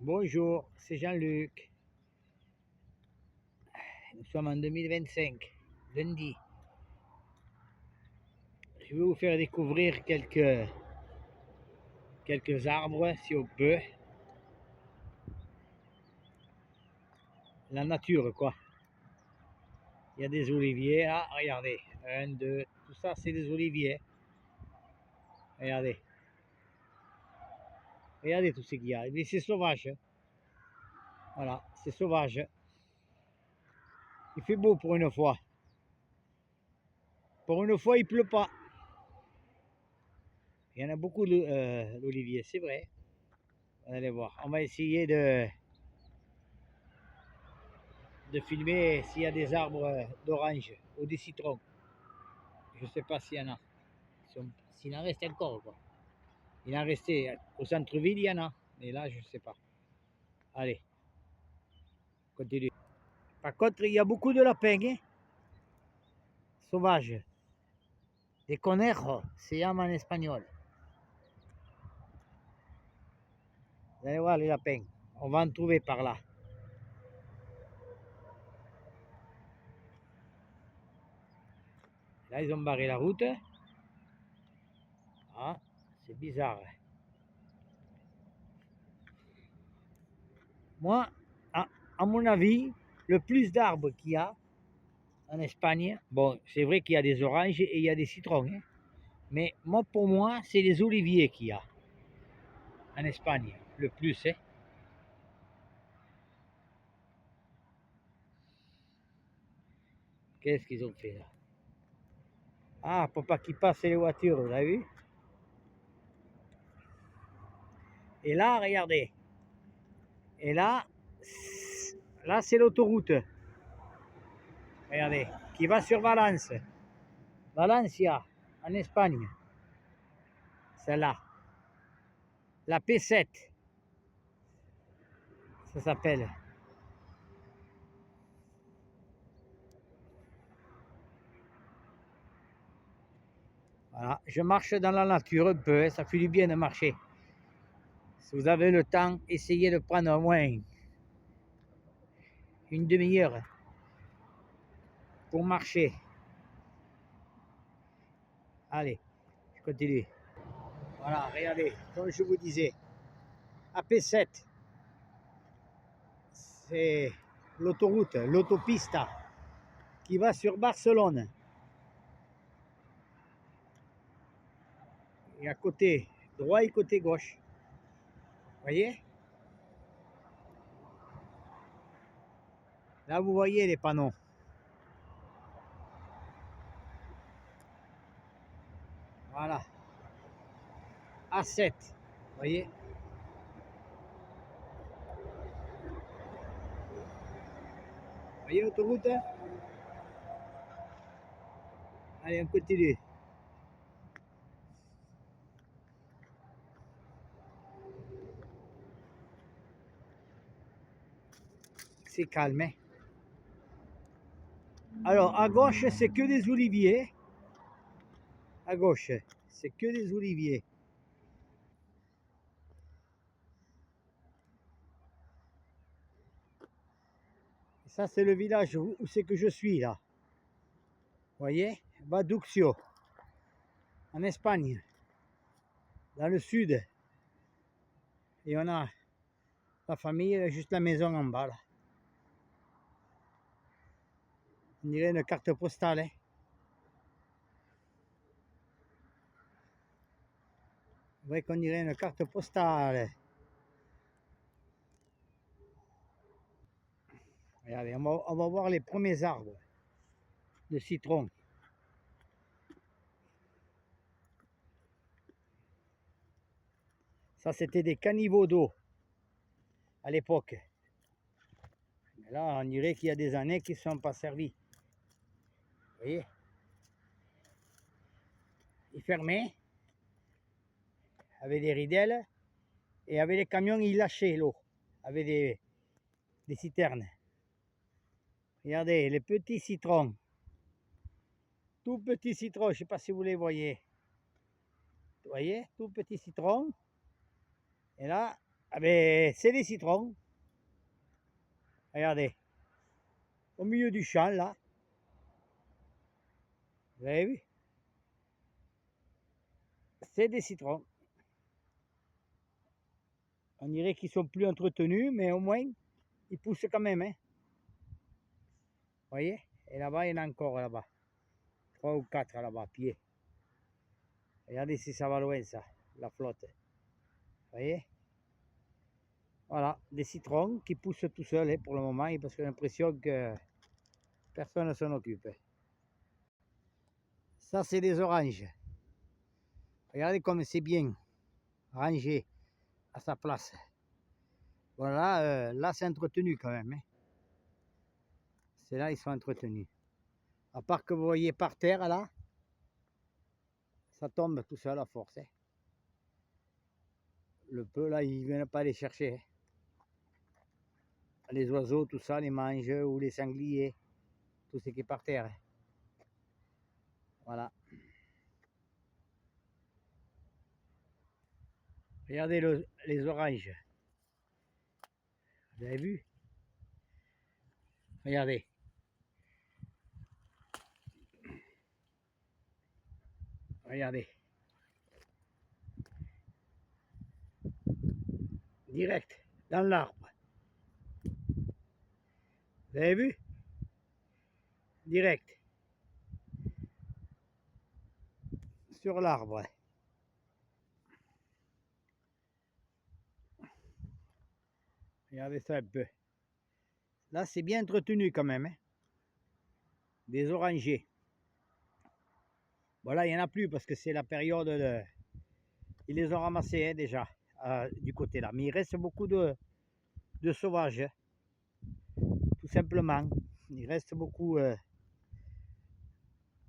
Bonjour, c'est Jean-Luc. Nous sommes en 2025, lundi. Je vais vous faire découvrir quelques arbres, si on peut. La nature, quoi. Il y a des oliviers. Ah, regardez. Un, deux. Tout ça, c'est des oliviers. Regardez. Regardez tout ce qu'il y a. Mais c'est sauvage. Voilà, c'est sauvage. Il fait beau pour une fois. Pour une fois, il pleut pas. Il y en a beaucoup d'oliviers, c'est vrai. Vous allez voir. On va essayer de filmer s'il y a des arbres d'orange ou des citrons. Je ne sais pas s'il y en a. S'il en reste encore, quoi. Il en restait au centre-ville, il y en a. Mais là, je ne sais pas. Allez, continue. Par contre, il y a beaucoup de lapins, hein, sauvages. Des conejos, se llama en espagnol. Vous allez voir les lapins. On va en trouver par là. Là, ils ont barré la route. Ah, c'est bizarre. Moi, à mon avis, le plus d'arbres qu'il y a en Espagne, bon, c'est vrai qu'il y a des oranges et il y a des citrons, hein, mais moi, pour moi, c'est les oliviers qu'il y a en Espagne, le plus. Hein. Qu'est-ce qu'ils ont fait là? Ah, pour pas qu'ils passent les voitures, vous avez vu? Et là, regardez. Et là c'est l'autoroute. Regardez, qui va sur Valence. Valencia, en Espagne. Celle-là. La P7, ça s'appelle. Voilà, je marche dans la nature un peu, hein, ça fait du bien de marcher. Si vous avez le temps, essayez de prendre au moins une demi-heure pour marcher. Allez, je continue. Voilà, regardez, comme je vous disais, AP7, c'est l'autoroute, l'autopista qui va sur Barcelone. Et à côté droit et côté gauche. Voyez? Là, vous voyez les panneaux. Voilà. A7. Voyez? Voyez l'autoroute? Allez, on continue. C'est calme. Hein? Alors, à gauche, c'est que des oliviers. À gauche, c'est que des oliviers. Et ça, c'est le village où c'est que je suis là. Voyez? Baduxio, en Espagne, dans le sud. Et on a la famille, juste la maison en bas là. On dirait une carte postale. Hein? Vous voyez qu'on dirait une carte postale. Regardez, on va voir les premiers arbres de citron. Ça, c'était des caniveaux d'eau à l'époque. Là, on dirait qu'il y a des années qui ne sont pas servis. Vous voyez? Ils fermaient avec des ridelles et avec les camions, ils lâchaient l'eau avec des citernes. Regardez, les petits citrons. Tout petits citrons, je ne sais pas si vous les voyez. Vous voyez, tout petit citron. Et là, Ah ben, c'est des citrons. Regardez. Au milieu du champ, là. Vous avez vu? C'est des citrons. On dirait qu'ils sont plus entretenus, mais au moins, ils poussent quand même. Hein. Vous voyez? Et là-bas, il y en a encore là-bas. 3 ou 4 là-bas, pieds. Regardez si ça va loin, ça, la flotte. Vous voyez? Voilà, des citrons qui poussent tout seuls hein, pour le moment, parce que j'ai l'impression que personne ne s'en occupe. Ça, c'est des oranges. Regardez comme c'est bien rangé à sa place. Voilà, là, c'est entretenu quand même. Hein. C'est là, ils sont entretenus. À part que vous voyez par terre, là, ça tombe tout seul à force. Hein. Le peu, là, ils ne viennent pas les chercher. Hein. Les oiseaux, tout ça, les mangent, ou les sangliers, tout ce qui est par terre. Hein. Voilà. Regardez les oranges. Vous avez vu? Regardez. Regardez. Direct, dans l'arbre. Vous avez vu? Direct. Sur l'arbre. Regardez ça un peu. Là, c'est bien entretenu quand même. Hein. Des orangers. Bon, là, il n'y en a plus parce que c'est la période de... Ils les ont ramassés hein, déjà, du côté là. Mais il reste beaucoup de sauvages. Hein. Tout simplement. Il reste beaucoup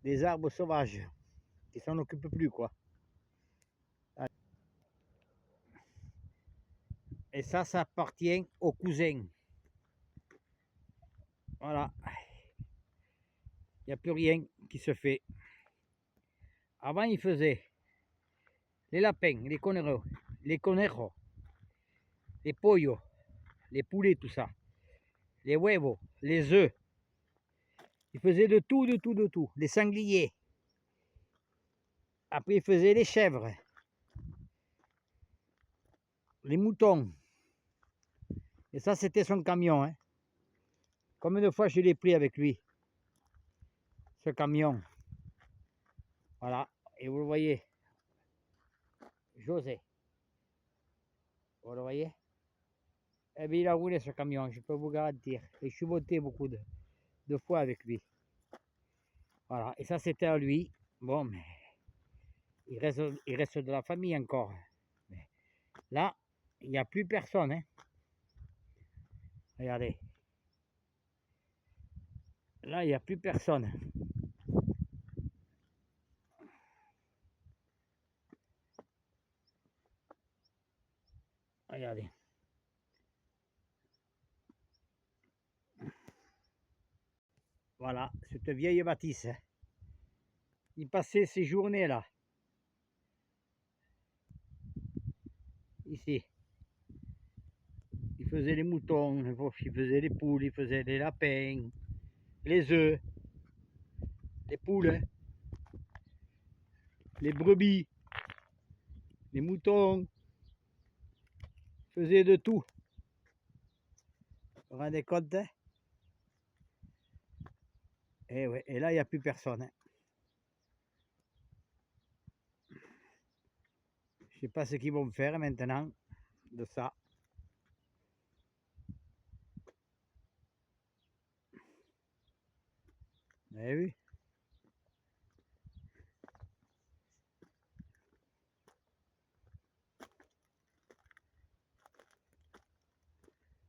des arbres sauvages qui s'en occupent plus, quoi. Et ça appartient aux cousins. Voilà. Il n'y a plus rien qui se fait. Avant, ils faisaient les lapins, les conejos, les pollos, les poulets, tout ça, les huevos, les œufs. Ils faisaient de tout, de tout, de tout. Les sangliers. Après, ils faisaient les chèvres, les moutons. Et ça, c'était son camion. Hein. Combien de fois je l'ai pris avec lui, ce camion. Voilà. Et vous le voyez. José. Vous le voyez? Eh bien, il a roulé ce camion, je peux vous garantir. Et je suis monté beaucoup de fois avec lui. Voilà. Et ça, c'était à lui. Bon, mais il reste de la famille encore. Mais là, il n'y a plus personne. Hein. Regardez. Là, il n'y a plus personne. Regardez. Voilà, cette vieille bâtisse. Hein. Il passait ces journées-là. Ici. Il faisait les moutons, il faisait les poules, il faisait les lapins, les œufs, les poules, les brebis, les moutons. Il faisait de tout. Vous vous rendez compte? Hein? Et, ouais, et là, il n'y a plus personne. Hein. Je ne sais pas ce qu'ils vont faire maintenant de ça. Vous avez vu?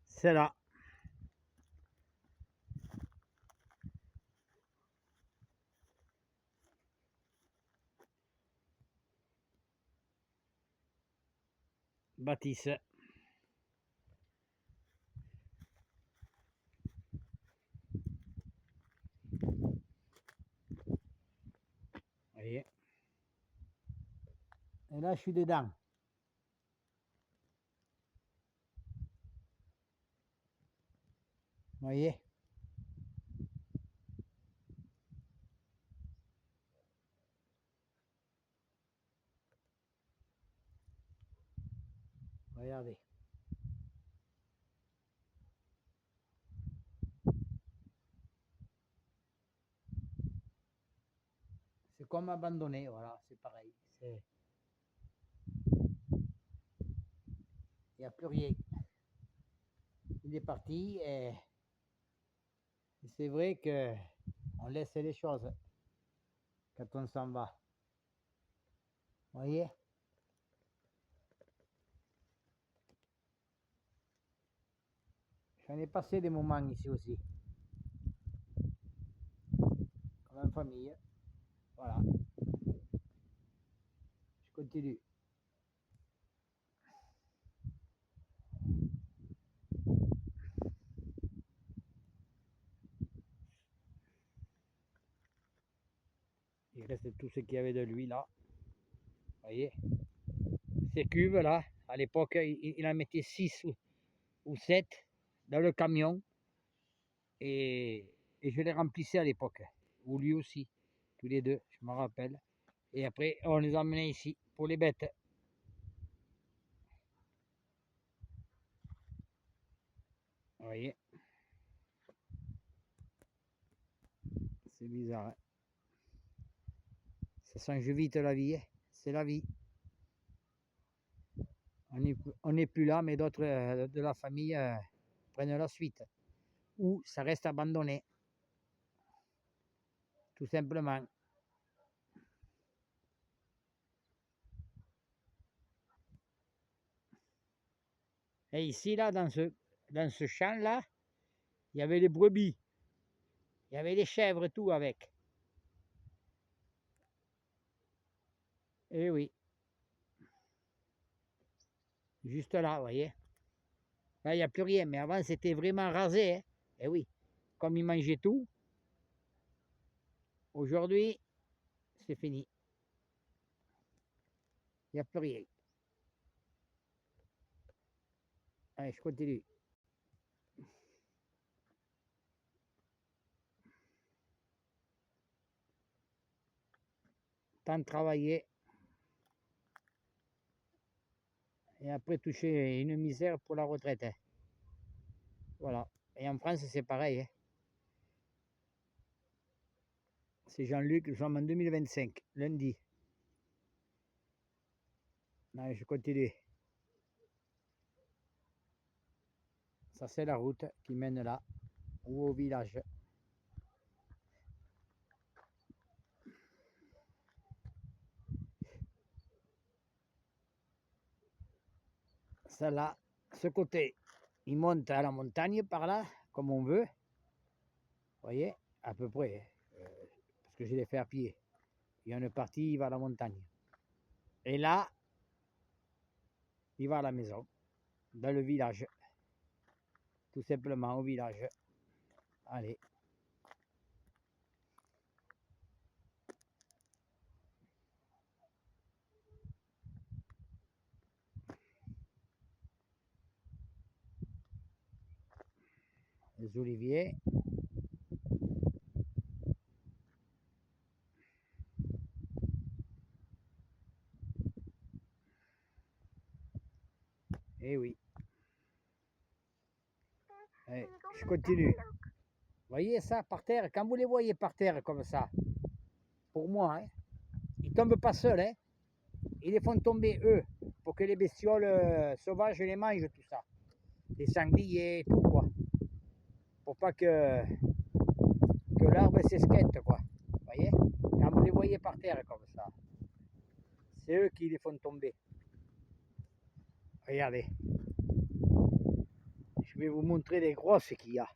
C'est là. Bâtisse. Vous voyez? Et là, je suis dedans. voyez? Regardez. C'est comme abandonné, voilà, c'est pareil. Il n'y a plus rien. Il est parti et c'est vrai que on laisse les choses quand on s'en va. Vous voyez? J'en ai passé des moments ici aussi. Comme en famille. Voilà. Je continue. Il reste tout ce qu'il y avait de lui là. Vous voyez? Ces cuves là, à l'époque, il en mettait 6 ou 7 dans le camion. Et je les remplissais à l'époque. Ou lui aussi. Tous les deux, je me rappelle. Et après, on les emmenait ici pour les bêtes. Vous voyez? C'est bizarre. Hein, ça change vite la vie. Hein, c'est la vie. On n'est plus là, mais d'autres de la famille prennent la suite. Ou ça reste abandonné. Tout simplement. Et ici, là, dans ce champ-là, il y avait les brebis. Il y avait les chèvres et tout avec. Eh oui. Juste là, vous voyez. Là, il n'y a plus rien. Mais avant, c'était vraiment rasé. Hein. Eh oui. Comme ils mangeaient tout. Aujourd'hui, c'est fini. Il n'y a plus rien. Allez, je continue. Tant de travailler. Et après toucher une misère pour la retraite. Hein. Voilà. Et en France, c'est pareil. Hein. C'est Jean-Luc, nous sommes en 2025, lundi. Allez, je continue. Ça, c'est la route qui mène là, ou au village. Ça là, ce côté, il monte à la montagne par là, comme on veut. Vous voyez, à peu près. Parce que je l'ai fait à pied. Il y a une partie, il va à la montagne. Et là, il va à la maison, dans le village. Tout simplement au village. Allez. Les oliviers. Eh oui. Allez, je continue. Voyez ça par terre, quand vous les voyez par terre comme ça, pour moi, hein, ils tombent pas seuls, hein, ils les font tomber eux, pour que les bestioles sauvages les mangent, tout ça. Les sangliers, tout quoi. Pour pas que l'arbre s'esquinte, quoi. Voyez, quand vous les voyez par terre comme ça, c'est eux qui les font tomber. Regardez. Je vais vous montrer les grosses qu'il y a.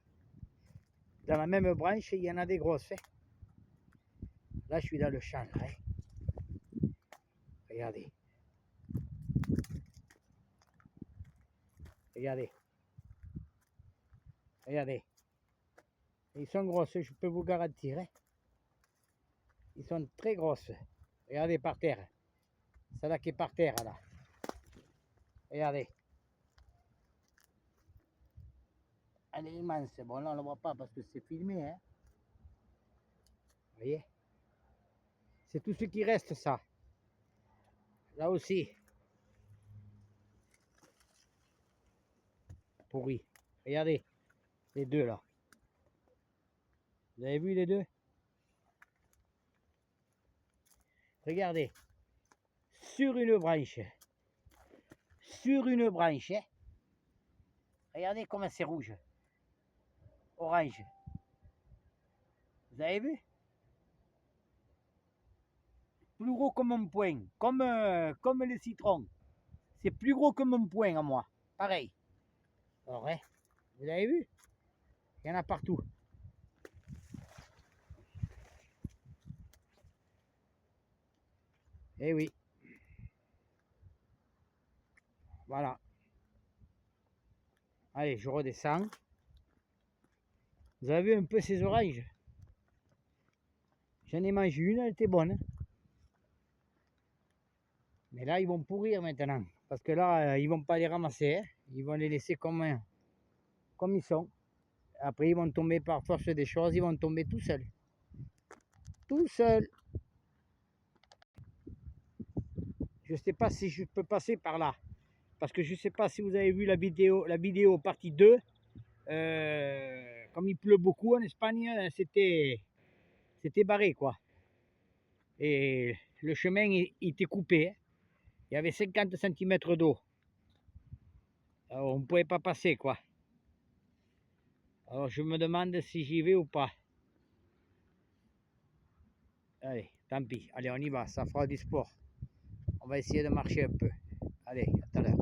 Dans la même branche, il y en a des grosses. Hein. Là, je suis dans le champ. Là, hein. Regardez. Regardez. Regardez. Ils sont grosses, je peux vous garantir. Hein. Ils sont très grosses. Regardez par terre. Celle-là qui est par terre, là. Regardez. Elle est immense. Bon, là, on ne le voit pas parce que c'est filmé. Hein. Vous voyez? C'est tout ce qui reste, ça. Là aussi. Pourri. Regardez. Les deux, là. Vous avez vu les deux? Regardez. Sur une branche. Sur une branche. Hein. Regardez comment c'est rouge. Orange. Vous avez vu? Plus gros que mon poing. Comme le citron. C'est plus gros que mon poing à moi. Pareil. Alors, hein, vous avez vu? Il y en a partout. Eh oui. Voilà. Allez, je redescends. Vous avez vu un peu ces oranges? J'en ai mangé une, elle était bonne. Mais là, ils vont pourrir maintenant. Parce que là, ils vont pas les ramasser. Hein. Ils vont les laisser comme ils sont. Après, ils vont tomber par force des choses. Ils vont tomber tout seuls. Tout seuls. Je ne sais pas si je peux passer par là. Parce que je ne sais pas si vous avez vu la vidéo partie 2. Comme il pleut beaucoup en Espagne, c'était barré, quoi. Et le chemin il était coupé. Hein. Il y avait 50 cm d'eau. Alors on ne pouvait pas passer, quoi. Alors je me demande si j'y vais ou pas. Allez, tant pis. Allez, on y va. Ça fera du sport. On va essayer de marcher un peu. Allez, à tout à l'heure.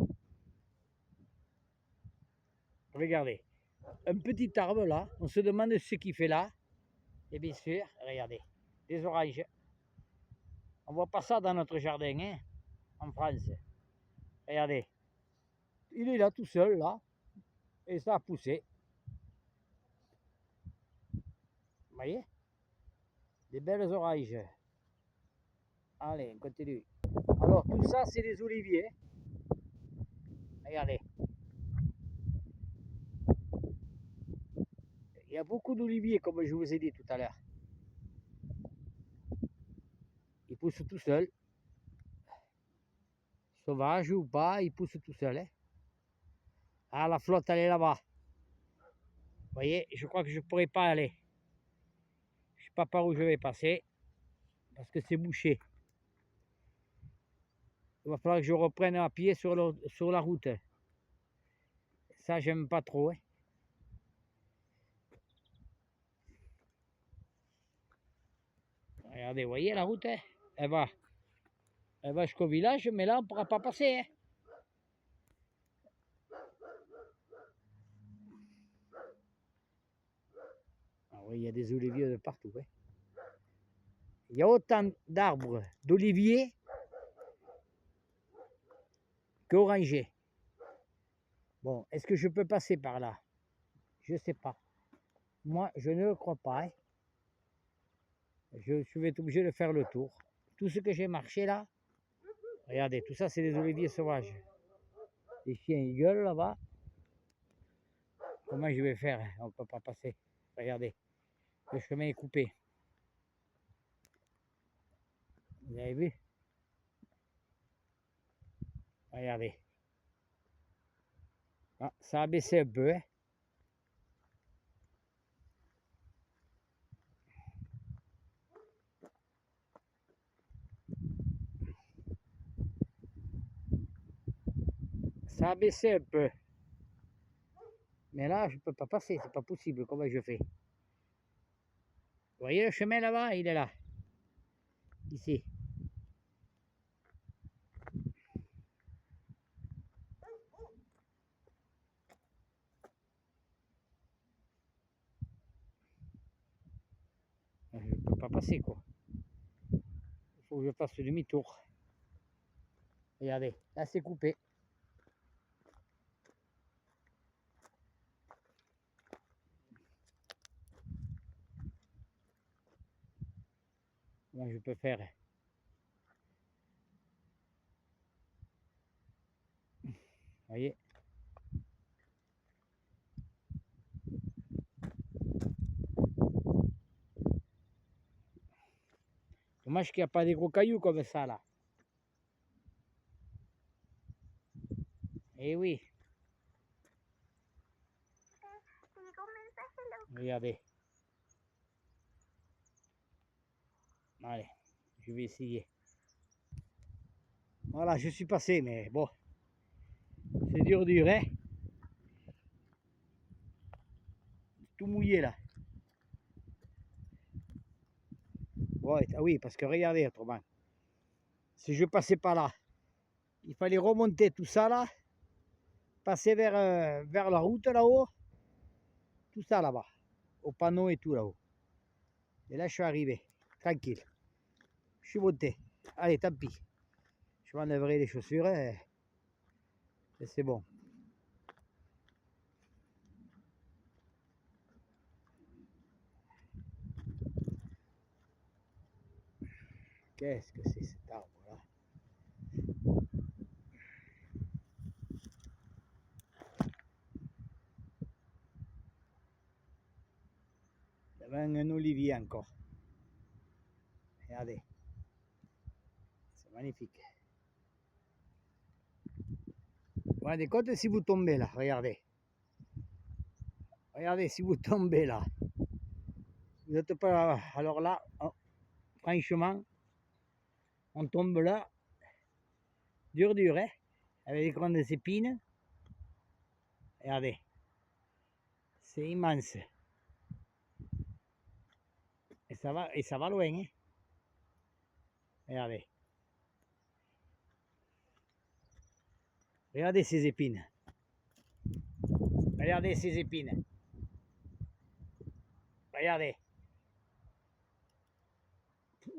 Regardez. Un petit arbre là. On se demande ce qu'il fait là. Et bien sûr, regardez. Des oranges. On voit pas ça dans notre jardin, hein, en France. Regardez. Il est là tout seul, là. Et ça a poussé. Vous voyez? Des belles oranges. Allez, on continue. Alors, tout ça, c'est des oliviers. Regardez. Il y a beaucoup d'oliviers, comme je vous ai dit tout à l'heure. Ils poussent tout seuls. Sauvages ou pas, ils poussent tout seuls. Hein. Ah, la flotte, elle est là-bas. Vous voyez, je crois que je ne pourrai pas aller. Je ne sais pas par où je vais passer. Parce que c'est bouché. Il va falloir que je reprenne à pied sur la route. Ça, j'aime pas trop. Hein. Regardez, vous voyez la route, hein? Elle va jusqu'au village, mais là, on ne pourra pas passer. Hein. Ah oui, il y a des oliviers de partout. Hein. Il y a autant d'arbres d'oliviers qu'orangers. Bon, est-ce que je peux passer par là? Je ne sais pas. Moi, je ne le crois pas. Hein. Je vais être obligé de faire le tour. Tout ce que j'ai marché là, regardez, tout ça, c'est des oliviers sauvages. Les chiens, ils gueulent là-bas. Comment je vais faire? On ne peut pas passer. Regardez, le chemin est coupé. Vous avez vu? Regardez. Ah, ça a baissé un peu. Hein. Ça a baissé un peu. Mais là, je ne peux pas passer. C'est pas possible. Comment je fais? Vous voyez le chemin là-bas? Il est là. Ici. Je ne peux pas passer, quoi. Il faut que je fasse demi-tour. Regardez, là c'est coupé. Moi je peux faire. Vous voyez? Dommage qu'il n'y a pas des gros cailloux comme ça là. Eh oui. Regardez. Allez, je vais essayer. Voilà, je suis passé, mais bon. C'est dur, hein. Tout mouillé là. Ouais, ah oui, parce que regardez autrement. Si je passais par là, il fallait remonter tout ça là, passer vers la route là-haut, tout ça là-bas, au panneau et tout là-haut. Et là, je suis arrivé, tranquille. Je suis monté. Allez, tant pis. Je m'enlèverai les chaussures et c'est bon. Qu'est-ce que c'est cet arbre-là? Il y avait un olivier encore. Regardez. C'est magnifique. Vous vous rendez compte si vous tombez là? Regardez. Regardez si vous tombez là. Vous n'êtes pas... Alors là, oh, franchement, on tombe là. Dur, hein? Avec des grandes épines. Regardez. C'est immense. Et ça va loin, hein? Regardez. Regardez ces épines. Regardez ces épines. Regardez.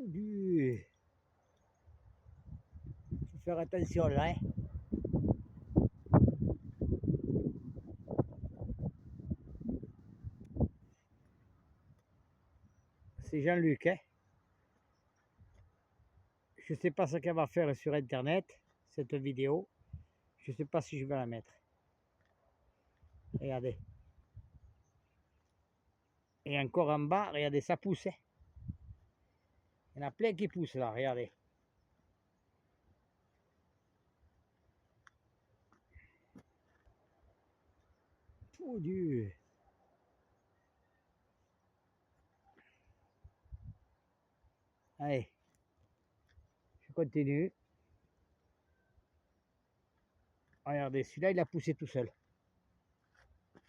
Il faut faire attention là, hein? C'est Jean-Luc, hein? Je ne sais pas ce qu'elle va faire sur internet, cette vidéo. Je ne sais pas si je vais la mettre. Regardez. Et encore en bas, regardez, ça pousse, hein? Il y en a plein qui poussent là, regardez. Oh Dieu. Allez. Je continue. Regardez, celui-là, il a poussé tout seul.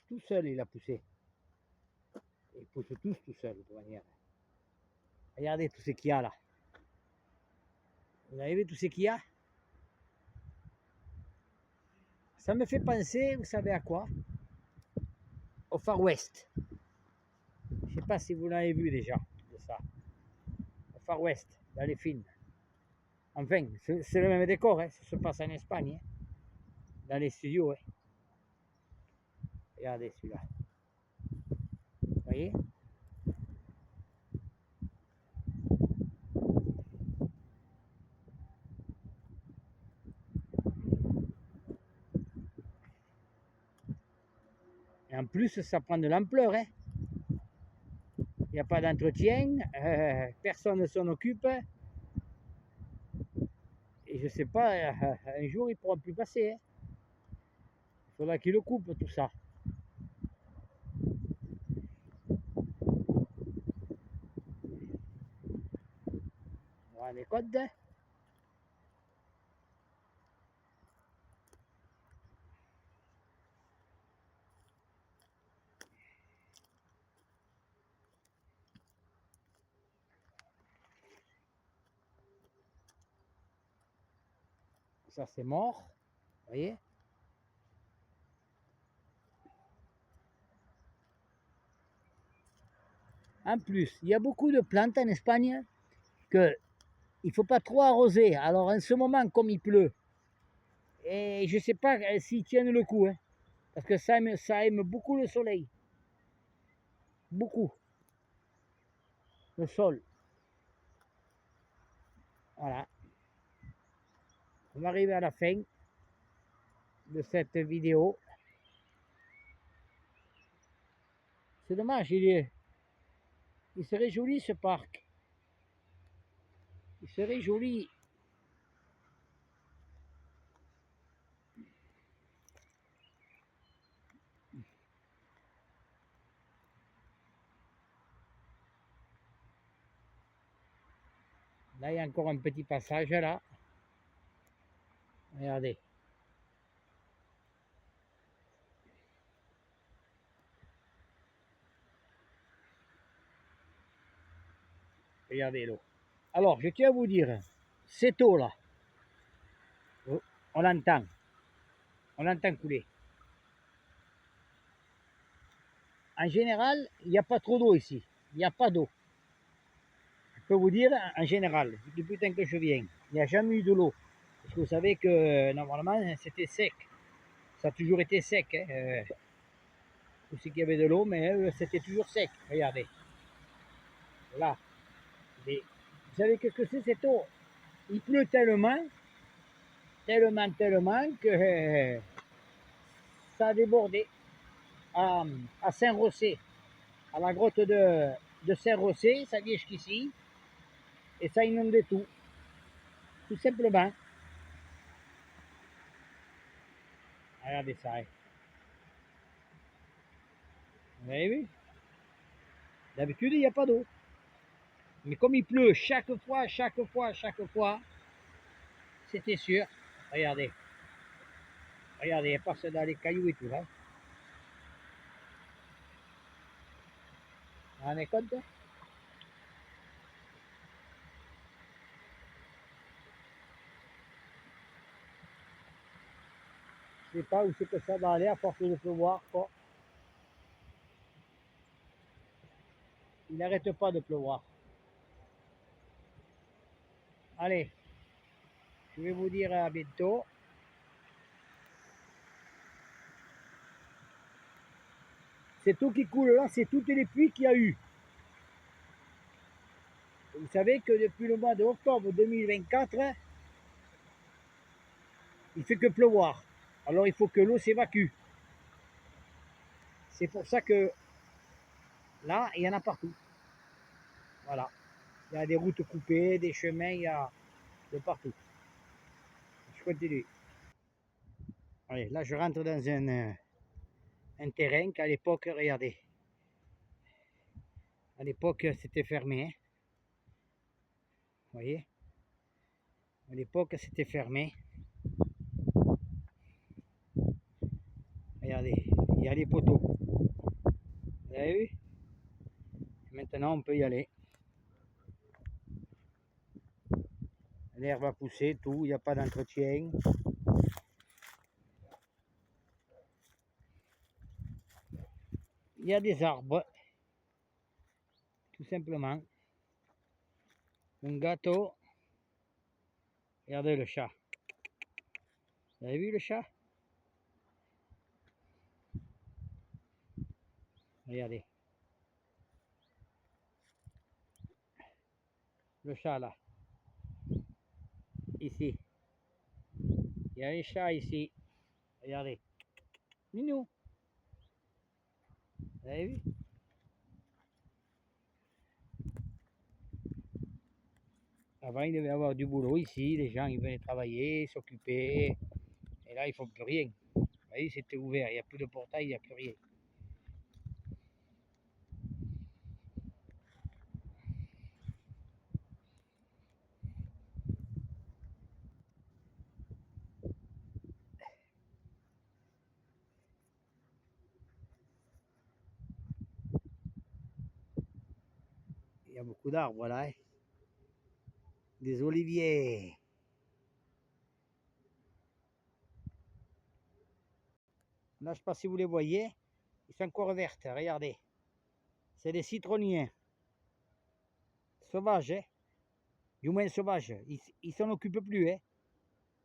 Tout seul, il a poussé. Ils poussent tous tout seuls, de toute manière. Regardez tout ce qu'il y a là. Vous avez vu tout ce qu'il y a? Ça me fait penser, vous savez à quoi? Au Far West. Je ne sais pas si vous l'avez vu déjà, de ça. Au Far West, dans les films. Enfin, c'est le même décor, hein. Ça se passe en Espagne, hein. Dans les studios. Hein. Regardez celui-là. Vous voyez? Et en plus, ça prend de l'ampleur. Hein. Il n'y a pas d'entretien, personne ne s'en occupe. Et je sais pas, un jour, il ne pourra plus passer. Hein. Il faudra qu'il le coupe, tout ça. Vous rendez compte? Hein. Ça, c'est mort. Vous voyez? En plus, il y a beaucoup de plantes en Espagne que il ne faut pas trop arroser. Alors en ce moment, comme il pleut, et je ne sais pas s'ils tiennent le coup, hein, parce que ça aime beaucoup le soleil. Beaucoup. Le sol. Voilà. On va arriver à la fin de cette vidéo. C'est dommage, il serait joli ce parc. Il serait joli. Là, il y a encore un petit passage là. Regardez. Regardez l'eau. Alors, je tiens à vous dire, cette eau là, on l'entend. On l'entend couler. En général, il n'y a pas trop d'eau ici. Il n'y a pas d'eau. Je peux vous dire, en général, depuis le temps que je viens, il n'y a jamais eu de l'eau. Parce que vous savez que normalement, c'était sec. Ça a toujours été sec. Hein. Tout ce qu'il y avait de l'eau, mais c'était toujours sec. Regardez. Là. Mais vous savez qu'est-ce que c'est cette eau? Il pleut tellement, tellement que ça a débordé à Saint-Rossé, à la grotte de Saint-Rossé, ça vient jusqu'ici, et ça inonde tout simplement. Regardez ça. Hein. Vous avez vu? D'habitude, il n'y a pas d'eau. Mais comme il pleut chaque fois, c'était sûr. Regardez. Regardez, elle passe dans les cailloux et tout là. Vous vous rendez compte? Je ne sais pas où c'est que ça va aller à force de pleuvoir. Quoi. Il n'arrête pas de pleuvoir. Allez, je vais vous dire à bientôt. C'est tout qui coule là, c'est toutes les pluies qu'il y a eu. Vous savez que depuis le mois d'octobre 2024, il ne fait que pleuvoir. Alors il faut que l'eau s'évacue. C'est pour ça que là, il y en a partout. Voilà. Il y a des routes coupées, des chemins, il y a de partout. Je continue. Allez, là je rentre dans un terrain qu'à l'époque, regardez. À l'époque, c'était fermé. Hein. Vous voyez? À l'époque, c'était fermé. Regardez, il y a les poteaux. Vous avez vu? Maintenant, on peut y aller. L'herbe va pousser, tout, il n'y a pas d'entretien. Il y a des arbres, tout simplement. Un gâteau. Regardez le chat. Vous avez vu le chat? Regardez. Le chat là. Ici. Il y a un chat ici. Regardez. Minou. Vous avez vu? Avant, il devait y avoir du boulot ici. Les gens, ils venaient travailler, s'occuper. Et là, ils ne font plus rien. Vous voyez, c'était ouvert. Il n'y a plus de portail, il n'y a plus rien. Il y a beaucoup d'arbres là. Hein. Des oliviers. Là, je ne sais pas si vous les voyez. Ils sont encore vertes. Regardez. C'est des citronniers. Sauvages, hein. Du moins sauvages. Ils s'en occupent plus, hein.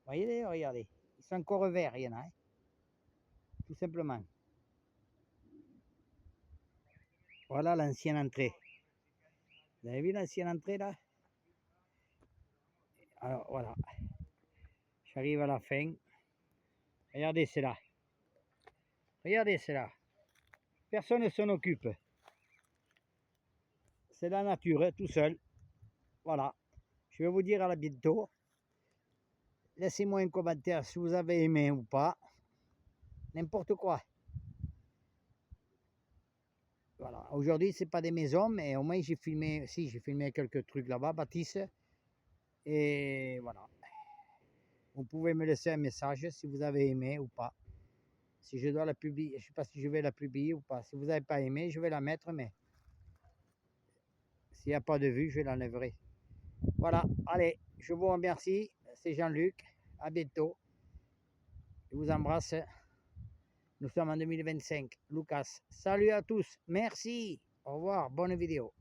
Voyez, regardez. Ils sont encore verts, il y en a. Hein. Tout simplement. Voilà l'ancienne entrée. Vous avez vu l'ancienne entrée là? Alors voilà. J'arrive à la fin. Regardez, c'est là. Regardez, c'est là. Personne ne s'en occupe. C'est la nature, hein, tout seul. Voilà. Je vais vous dire à bientôt. Laissez-moi un commentaire si vous avez aimé ou pas. N'importe quoi. Voilà. Aujourd'hui, c'est pas des maisons, mais au moins j'ai filmé. Si, j'ai filmé quelques trucs là-bas, Baptiste. Et voilà. Vous pouvez me laisser un message si vous avez aimé ou pas. Si je dois la publier, je ne sais pas si je vais la publier ou pas. Si vous n'avez pas aimé, je vais la mettre, mais s'il n'y a pas de vue, je l'enlèverai. Voilà, allez, je vous remercie. C'est Jean-Luc. À bientôt. Je vous embrasse. Nous sommes en 2025. Lucas. Salut à tous. Merci. Au revoir. Bonne vidéo.